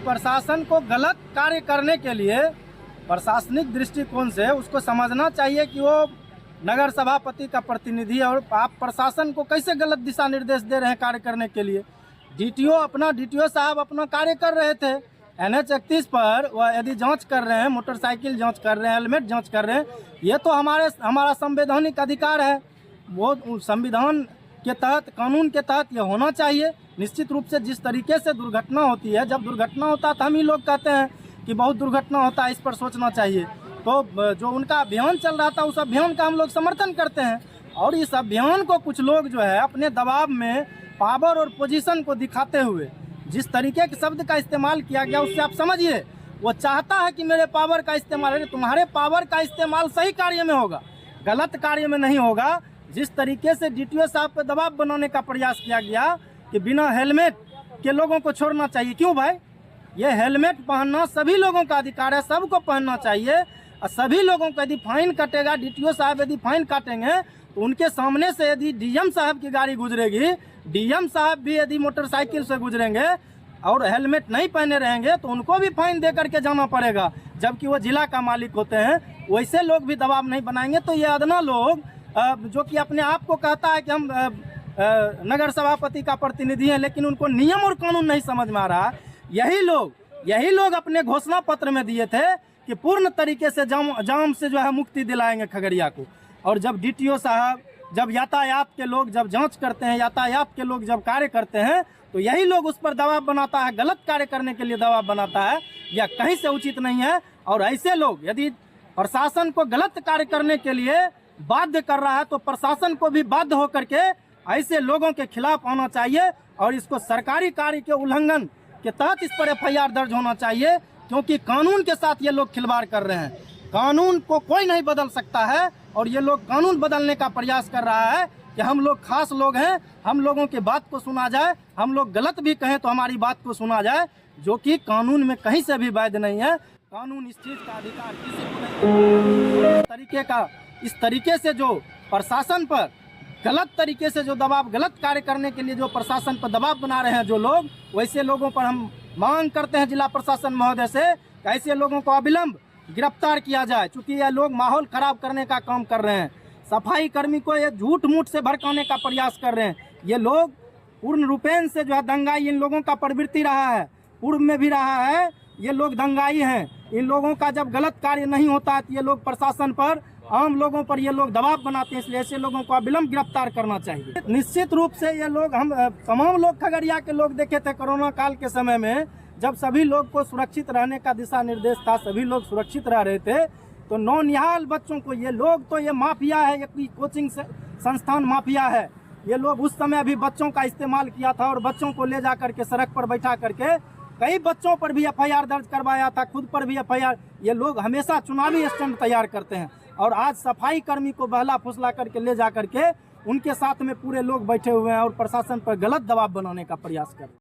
प्रशासन को गलत कार्य करने के लिए प्रशासनिक दृष्टिकोण से उसको समझना चाहिए कि वो नगर सभापति का प्रतिनिधि है और आप प्रशासन को कैसे गलत दिशा निर्देश दे रहे हैं कार्य करने के लिए। डीटीओ साहब अपना कार्य कर रहे थे NH 31 पर, वह यदि जांच कर रहे हैं, मोटरसाइकिल जांच कर रहे हैं, हेलमेट जांच कर रहे हैं, ये तो हमारा संवैधानिक अधिकार है। वो संविधान के तहत, कानून के तहत ये होना चाहिए। निश्चित रूप से जिस तरीके से दुर्घटना होती है, जब दुर्घटना होता है तो हम ही लोग कहते हैं कि बहुत दुर्घटना होता है, इस पर सोचना चाहिए। तो जो उनका अभियान चल रहा था उस अभियान का हम लोग समर्थन करते हैं। और इस अभियान को कुछ लोग जो है अपने दबाव में पावर और पोजीशन को दिखाते हुए जिस तरीके के शब्द का इस्तेमाल किया गया, उससे आप समझिए वो चाहता है कि मेरे पावर का इस्तेमाल, अरे तुम्हारे पावर का इस्तेमाल सही कार्य में होगा, गलत कार्य में नहीं होगा। जिस तरीके से डीटीओ साहब पर दबाव बनाने का प्रयास किया गया कि बिना हेलमेट के लोगों को छोड़ना चाहिए। क्यों भाई? ये हेलमेट पहनना सभी लोगों का अधिकार है, सबको पहनना चाहिए। और सभी लोगों को यदि फाइन कटेगा, डीटीओ साहब यदि फाइन काटेंगे तो उनके सामने से यदि डीएम साहब की गाड़ी गुजरेगी, डीएम साहब भी यदि मोटरसाइकिल से गुजरेंगे और हेलमेट नहीं पहने रहेंगे तो उनको भी फाइन दे करके जाना पड़ेगा, जबकि वो जिला का मालिक होते हैं। वैसे लोग भी दबाव नहीं बनाएंगे तो ये अदना लोग जो कि अपने आप को कहता है कि हम नगर सभापति का प्रतिनिधि हैं, लेकिन उनको नियम और कानून नहीं समझ में आ रहा। यही लोग अपने घोषणा पत्र में दिए थे कि पूर्ण तरीके से जाम से जो है मुक्ति दिलाएंगे खगड़िया को। और जब डीटीओ साहब, जब यातायात के लोग जब जांच करते हैं, यातायात के लोग जब कार्य करते हैं, तो यही लोग उस पर दबाव बनाता है, गलत कार्य करने के लिए दबाव बनाता है। यह कहीं से उचित नहीं है। और ऐसे लोग यदि प्रशासन को गलत कार्य करने के लिए बाध्य कर रहा है तो प्रशासन को भी बाध्य होकर के ऐसे लोगों के खिलाफ आना चाहिए और इसको सरकारी कार्य के उल्लंघन के तहत इस पर FIR दर्ज होना चाहिए, क्योंकि कानून के साथ ये लोग खिलवाड़ कर रहे हैं। कानून को कोई नहीं बदल सकता है और ये लोग कानून बदलने का प्रयास कर रहा है कि हम लोग खास लोग हैं, हम लोगों की बात को सुना जाए, हम लोग गलत भी कहें तो हमारी बात को सुना जाए, जो कि कानून में कहीं से भी वैध नहीं है। कानून इस चीज़ का अधिकार किसी को नहीं। इस तरीके से जो प्रशासन पर गलत तरीके से जो दबाव, गलत कार्य करने के लिए जो प्रशासन पर दबाव बना रहे हैं जो लोग, वैसे लोगों पर हम मांग करते हैं जिला प्रशासन महोदय से कि ऐसे लोगों को अविलंब गिरफ्तार किया जाए, क्योंकि ये लोग माहौल खराब करने का काम कर रहे हैं। सफाई कर्मी को ये झूठ मूठ से भड़काने का प्रयास कर रहे हैं। ये लोग पूर्ण रूपेण से जो है दंगाई, इन लोगों का प्रवृत्ति रहा है, पूर्व में भी रहा है। ये लोग दंगाई हैं। इन लोगों का जब गलत कार्य नहीं होता है तो ये लोग प्रशासन पर, आम लोगों पर ये लोग दबाव बनाते हैं, इसलिए ऐसे लोगों को अविलंब गिरफ्तार करना चाहिए। निश्चित रूप से ये लोग, हम तमाम लोग खगड़िया के लोग देखे थे कोरोना काल के समय में, जब सभी लोग को सुरक्षित रहने का दिशा निर्देश था, सभी लोग सुरक्षित रह रहे थे, तो नौनिहाल बच्चों को ये लोग, तो ये माफिया है, ये कोचिंग संस्थान माफिया है। ये लोग उस समय भी बच्चों का इस्तेमाल किया था और बच्चों को ले जा करके सड़क पर बैठा करके कई बच्चों पर भी FIR दर्ज करवाया था, खुद पर भी FIR। ये लोग हमेशा चुनावी स्टंट तैयार करते हैं और आज सफाई कर्मी को बहला फुसला करके ले जा करके उनके साथ में पूरे लोग बैठे हुए हैं और प्रशासन पर गलत दबाव बनाने का प्रयास कर रहे हैं।